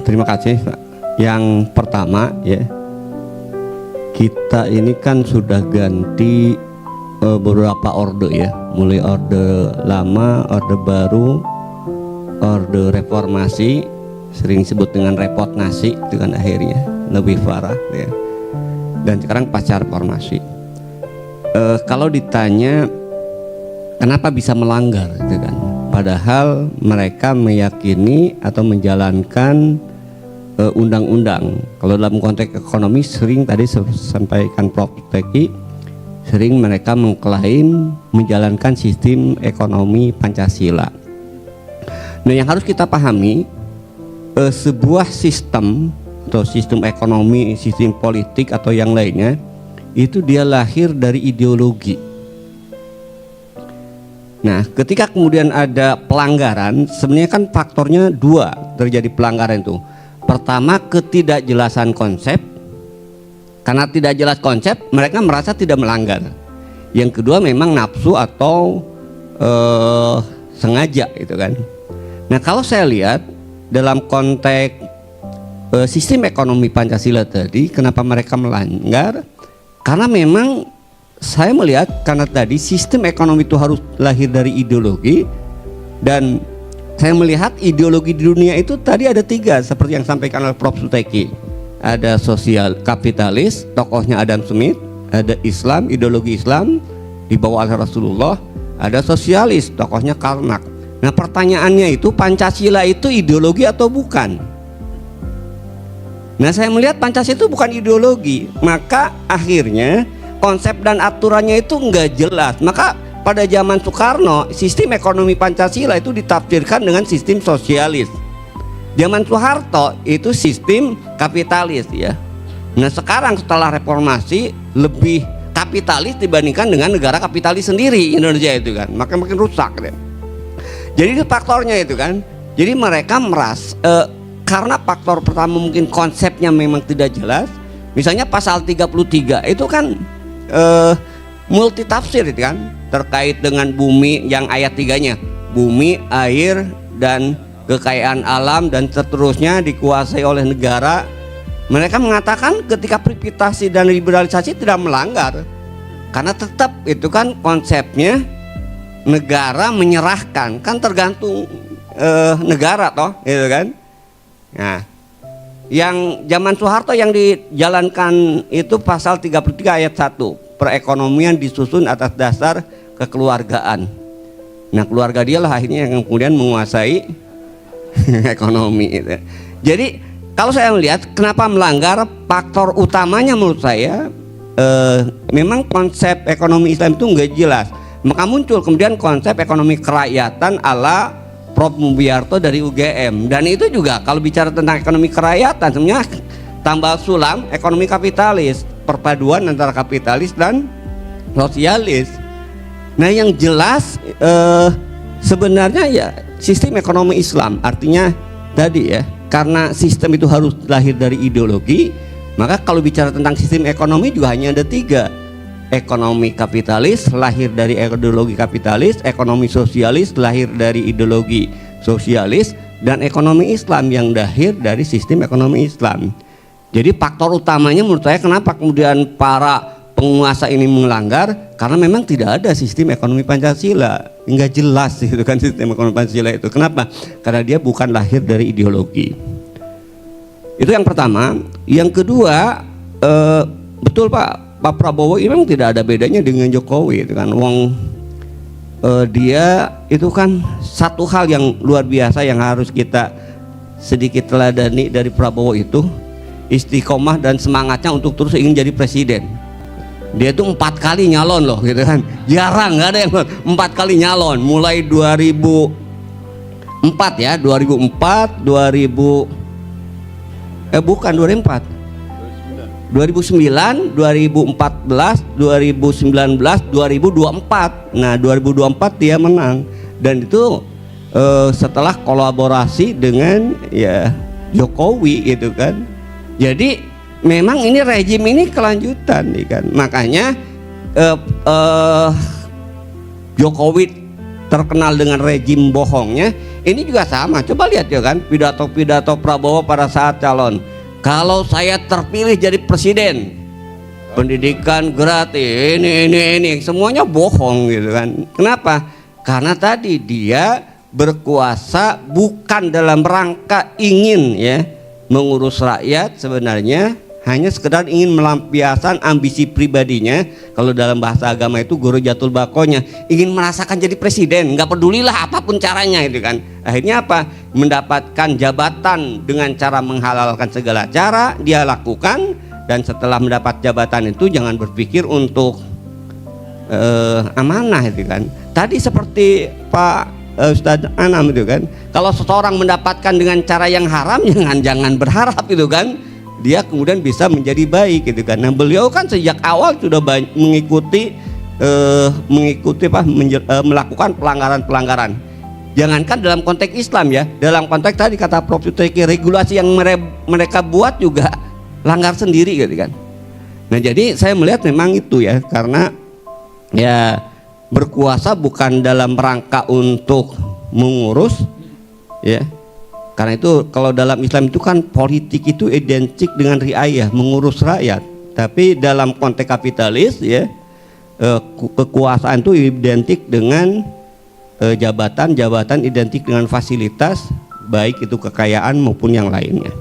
Terima kasih Pak. Yang pertama ya, kita ini kan sudah ganti beberapa orde ya, mulai orde lama, orde baru, orde reformasi, sering disebut dengan repot nasi, itu kan akhirnya lebih parah ya. Dan sekarang pasca reformasi. Kalau ditanya kenapa bisa melanggar gitu kan, padahal mereka meyakini atau menjalankan undang-undang. Kalau dalam konteks ekonomi sering tadi sampaikan Prof. Teki, sering mereka mengklaim menjalankan sistem ekonomi Pancasila. Nah, yang harus kita pahami, sebuah sistem atau sistem ekonomi, sistem politik atau yang lainnya, itu dia lahir dari ideologi. Nah, ketika kemudian ada pelanggaran, sebenarnya kan faktornya dua terjadi pelanggaran itu. Pertama, ketidakjelasan konsep. Karena tidak jelas konsep, mereka merasa tidak melanggar. Yang kedua memang nafsu atau sengaja gitu kan. Nah, kalau saya lihat dalam konteks sistem ekonomi Pancasila tadi, kenapa mereka melanggar? Karena memang saya melihat karena tadi sistem ekonomi itu harus lahir dari ideologi, dan saya melihat ideologi di dunia itu tadi ada tiga seperti yang sampaikan oleh Prof. Suteki. Ada sosial kapitalis, tokohnya Adam Smith. Ada Islam, ideologi Islam dibawa oleh Rasulullah. Ada sosialis, tokohnya Karl Marx. Nah, pertanyaannya itu Pancasila itu ideologi atau bukan? Nah, saya melihat Pancasila itu bukan ideologi. Maka akhirnya konsep dan aturannya itu enggak jelas. Maka pada zaman Soekarno, sistem ekonomi Pancasila itu ditafsirkan dengan sistem sosialis. Zaman Soeharto itu sistem kapitalis ya. Nah, sekarang setelah reformasi lebih kapitalis dibandingkan dengan negara kapitalis sendiri Indonesia itu kan. Makin rusak kan. Jadi itu faktornya itu kan. Jadi mereka merasa karena faktor pertama mungkin konsepnya memang tidak jelas. Misalnya pasal 33 itu kan multi tafsir itu kan, terkait dengan bumi yang ayat 3-nya, bumi, air, dan kekayaan alam dan seterusnya dikuasai oleh negara. Mereka mengatakan ketika privatisasi dan liberalisasi tidak melanggar, karena tetap itu kan konsepnya negara menyerahkan, kan tergantung negara toh gitu kan. Nah, yang zaman Soeharto yang dijalankan itu pasal 33 ayat 1, perekonomian disusun atas dasar kekeluargaan. Nah, keluarga dia lah akhirnya yang kemudian menguasai ekonomi itu. Jadi kalau saya melihat kenapa melanggar, faktor utamanya menurut saya memang konsep ekonomi Islam itu nggak jelas. Maka muncul kemudian konsep ekonomi kerakyatan ala Prof. Mubiarto dari UGM. Dan itu juga kalau bicara tentang ekonomi kerakyatan sebenarnya tambal sulam ekonomi kapitalis, perpaduan antara kapitalis dan sosialis. Nah, yang jelas sebenarnya ya sistem ekonomi Islam, artinya tadi ya, karena sistem itu harus lahir dari ideologi, maka kalau bicara tentang sistem ekonomi juga hanya ada tiga. Ekonomi kapitalis lahir dari ideologi kapitalis, ekonomi sosialis lahir dari ideologi sosialis, dan ekonomi Islam yang lahir dari sistem ekonomi Islam. Jadi faktor utamanya menurut saya kenapa kemudian para penguasa ini melanggar, karena memang tidak ada sistem ekonomi Pancasila, nggak jelas itu kan sistem ekonomi Pancasila itu. Kenapa? Karena dia bukan lahir dari ideologi. Itu yang pertama. Yang kedua, betul Pak Prabowo ini memang tidak ada bedanya dengan Jokowi itu kan. Dia itu kan satu hal yang luar biasa yang harus kita sedikit teladani dari Prabowo itu, istiqomah dan semangatnya untuk terus ingin jadi presiden. Dia tuh 4 kali nyalon loh gitu kan, jarang, nggak ada yang 4 kali nyalon, mulai 2004 ya, 2004, 2009, 2014, 2019, 2024. Nah, 2024 dia menang, dan itu setelah kolaborasi dengan ya Jokowi gitu kan. Jadi memang ini rejim ini kelanjutan nih kan. Makanya Jokowi terkenal dengan rejim bohongnya, ini juga sama. Coba lihat ya kan pidato-pidato Prabowo pada saat calon. Kalau saya terpilih jadi presiden, pendidikan gratis, ini semuanya bohong gitu kan. Kenapa? Karena tadi dia berkuasa bukan dalam rangka ingin ya mengurus rakyat, sebenarnya hanya sekedar ingin melampiaskan ambisi pribadinya. Kalau dalam bahasa agama itu guru jatul bakonya, ingin merasakan jadi presiden, nggak pedulilah apapun caranya itu kan. Akhirnya apa? Mendapatkan jabatan dengan cara menghalalkan segala cara dia lakukan, dan setelah mendapat jabatan itu jangan berpikir untuk amanah itu kan. Tadi seperti Pak Ustadz Anam itu kan, kalau seseorang mendapatkan dengan cara yang haram, jangan berharap itu kan dia kemudian bisa menjadi baik gitu kan. Nah beliau kan sejak awal sudah mengikuti melakukan pelanggaran-pelanggaran. Jangankan dalam konteks Islam ya, dalam konteks tadi kata Prof. Suteki, regulasi yang mereka buat juga langgar sendiri gitu kan. Nah jadi saya melihat memang itu ya, karena ya berkuasa bukan dalam rangka untuk mengurus ya. Karena itu kalau dalam Islam itu kan politik itu identik dengan riayah, mengurus rakyat. Tapi dalam konteks kapitalis ya, kekuasaan itu identik dengan jabatan identik dengan fasilitas, baik itu kekayaan maupun yang lainnya.